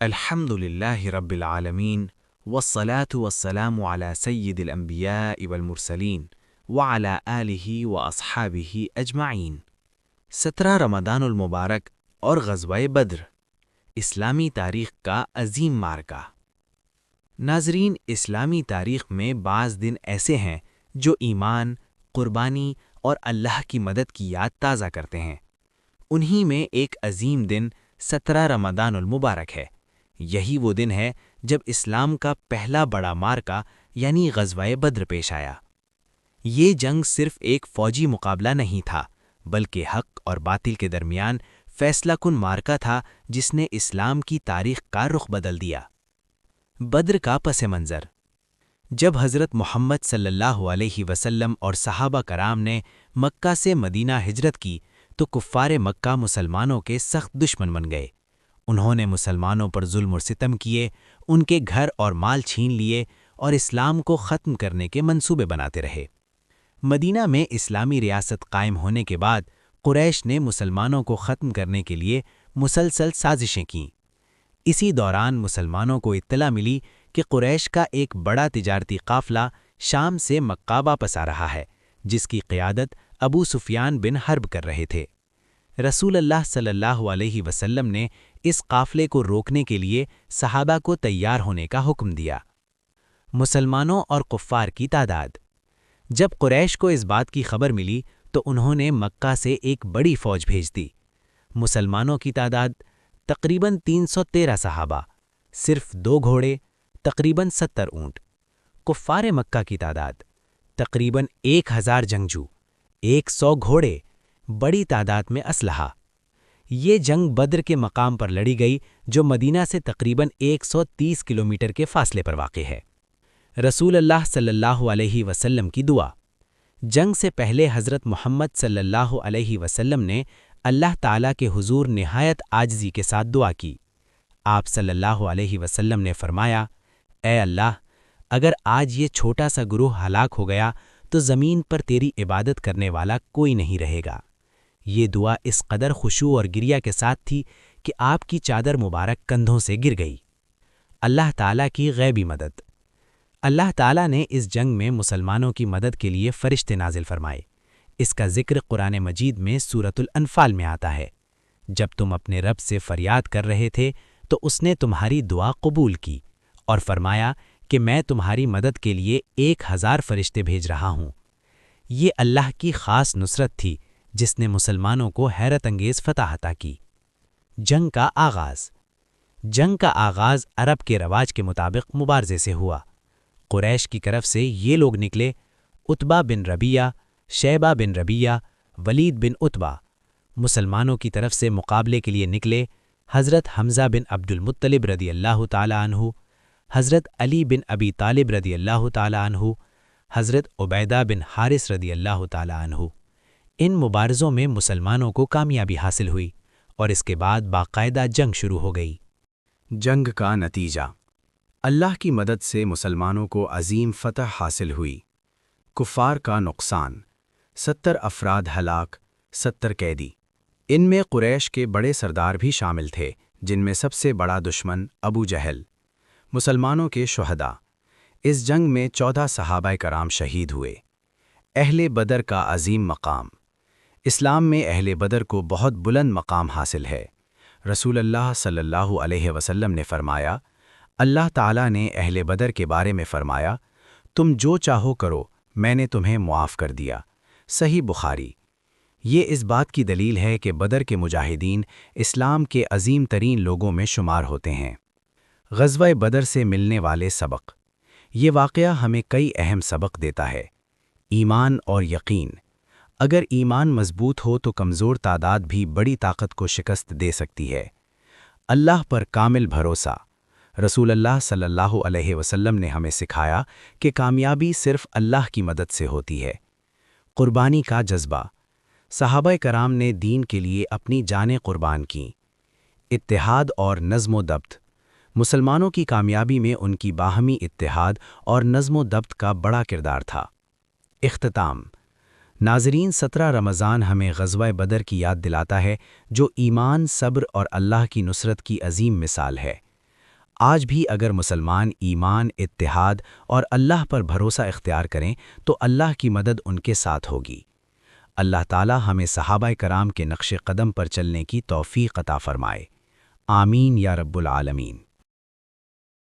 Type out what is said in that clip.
الحمد لله رب العالمين والصلاة والسلام على سيد الأنبياء والمرسلين وعلى آله وأصحابه أجمعين 17 رمضان المبارک اور غزوہ بدر اسلامی تاریخ کا عظیم معرکہ۔ ناظرین، اسلامی تاریخ میں بعض دن ایسے ہیں جو ایمان، قربانی اور اللہ کی مدد کی یاد تازہ کرتے ہیں۔ انہی میں ایک عظیم دن 17 رمضان المبارک ہے۔ یہی وہ دن ہے جب اسلام کا پہلا بڑا معرکہ یعنی غزوہ بدر پیش آیا۔ یہ جنگ صرف ایک فوجی مقابلہ نہیں تھا، بلکہ حق اور باطل کے درمیان فیصلہ کن معرکہ تھا جس نے اسلام کی تاریخ کا رخ بدل دیا۔ بدر کا پس منظر۔ جب حضرت محمد صلی اللہ علیہ وسلم اور صحابہ کرام نے مکہ سے مدینہ ہجرت کی تو کفار مکہ مسلمانوں کے سخت دشمن بن گئے۔ انہوں نے مسلمانوں پر ظلم و ستم کیے، ان کے گھر اور مال چھین لیے اور اسلام کو ختم کرنے کے منصوبے بناتے رہے۔ مدینہ میں اسلامی ریاست قائم ہونے کے بعد قریش نے مسلمانوں کو ختم کرنے کے لیے مسلسل سازشیں کیں۔ اسی دوران مسلمانوں کو اطلاع ملی کہ قریش کا ایک بڑا تجارتی قافلہ شام سے مکہ واپس آ رہا ہے، جس کی قیادت ابو سفیان بن حرب کر رہے تھے۔ رسول اللہ صلی اللہ علیہ وسلم نے اس قافلے کو روکنے کے لیے صحابہ کو تیار ہونے کا حکم دیا۔ مسلمانوں اور کفار کی تعداد۔ جب قریش کو اس بات کی خبر ملی تو انہوں نے مکہ سے ایک بڑی فوج بھیج دی۔ مسلمانوں کی تعداد تقریباً 313 صحابہ، صرف 2 گھوڑے، تقریباً 70 اونٹ۔ کفار مکہ کی تعداد تقریباً 1000 جنگجو، 100 گھوڑے، بڑی تعداد میں اسلحہ۔ یہ جنگ بدر کے مقام پر لڑی گئی جو مدینہ سے تقریباً 130 کلومیٹر کے فاصلے پر واقع ہے۔ رسول اللہ صلی اللہ علیہ وسلم کی دعا۔ جنگ سے پہلے حضرت محمد صلی اللہ علیہ وسلم نے اللہ تعالیٰ کے حضور نہایت عاجزی کے ساتھ دعا کی۔ آپ صلی اللہ علیہ وسلم نے فرمایا، اے اللہ، اگر آج یہ چھوٹا سا گروہ ہلاک ہو گیا تو زمین پر تیری عبادت کرنے والا کوئی نہیں رہے گا۔ یہ دعا اس قدر خشوع اور گریہ کے ساتھ تھی کہ آپ کی چادر مبارک کندھوں سے گر گئی۔ اللہ تعالیٰ کی غیبی مدد۔ اللہ تعالیٰ نے اس جنگ میں مسلمانوں کی مدد کے لیے فرشتے نازل فرمائے۔ اس کا ذکر قرآن مجید میں سورۃ الانفال میں آتا ہے۔ جب تم اپنے رب سے فریاد کر رہے تھے تو اس نے تمہاری دعا قبول کی اور فرمایا کہ میں تمہاری مدد کے لیے 1000 فرشتے بھیج رہا ہوں۔ یہ اللہ کی خاص نصرت تھی جس نے مسلمانوں کو حیرت انگیز فتح عطا کی۔ جنگ کا آغاز۔ جنگ کا آغاز عرب کے رواج کے مطابق مبارزے سے ہوا۔ قریش کی طرف سے یہ لوگ نکلے: عتبہ بن ربیعہ، شیبہ بن ربیعہ، ولید بن عتبہ۔ مسلمانوں کی طرف سے مقابلے کے لیے نکلے حضرت حمزہ بن عبد المطلب رضی اللہ تعالیٰ عنہ، حضرت علی بن ابی طالب رضی اللہ تعالیٰ عنہ، حضرت عبیدہ بن حارث رضی اللہ تعالیٰ عنہ۔ ان مبارزوں میں مسلمانوں کو کامیابی حاصل ہوئی اور اس کے بعد باقاعدہ جنگ شروع ہو گئی۔ جنگ کا نتیجہ۔ اللہ کی مدد سے مسلمانوں کو عظیم فتح حاصل ہوئی۔ کفار کا نقصان: 70 افراد ہلاک، 70 قیدی۔ ان میں قریش کے بڑے سردار بھی شامل تھے، جن میں سب سے بڑا دشمن ابو جہل۔ مسلمانوں کے شہداء۔ اس جنگ میں 14 صحابہ کرام شہید ہوئے۔ اہل بدر کا عظیم مقام۔ اسلام میں اہل بدر کو بہت بلند مقام حاصل ہے۔ رسول اللہ صلی اللہ علیہ وسلم نے فرمایا، اللہ تعالیٰ نے اہل بدر کے بارے میں فرمایا، تم جو چاہو کرو، میں نے تمہیں معاف کر دیا۔ صحیح بخاری۔ یہ اس بات کی دلیل ہے کہ بدر کے مجاہدین اسلام کے عظیم ترین لوگوں میں شمار ہوتے ہیں۔ غزوہ بدر سے ملنے والے سبق۔ یہ واقعہ ہمیں کئی اہم سبق دیتا ہے۔ ایمان اور یقین۔ اگر ایمان مضبوط ہو تو کمزور تعداد بھی بڑی طاقت کو شکست دے سکتی ہے۔ اللہ پر کامل بھروسہ۔ رسول اللہ صلی اللہ علیہ وسلم نے ہمیں سکھایا کہ کامیابی صرف اللہ کی مدد سے ہوتی ہے۔ قربانی کا جذبہ۔ صحابہ کرام نے دین کے لیے اپنی جانیں قربان کیں۔ اتحاد اور نظم و ضبط۔ مسلمانوں کی کامیابی میں ان کی باہمی اتحاد اور نظم و ضبط کا بڑا کردار تھا۔ اختتام۔ ناظرین، 17 رمضان ہمیں غزوہ بدر کی یاد دلاتا ہے جو ایمان، صبر اور اللہ کی نصرت کی عظیم مثال ہے۔ آج بھی اگر مسلمان ایمان، اتحاد اور اللہ پر بھروسہ اختیار کریں تو اللہ کی مدد ان کے ساتھ ہوگی۔ اللہ تعالی ہمیں صحابہ کرام کے نقش قدم پر چلنے کی توفیق عطا فرمائے۔ آمین یا رب العالمین۔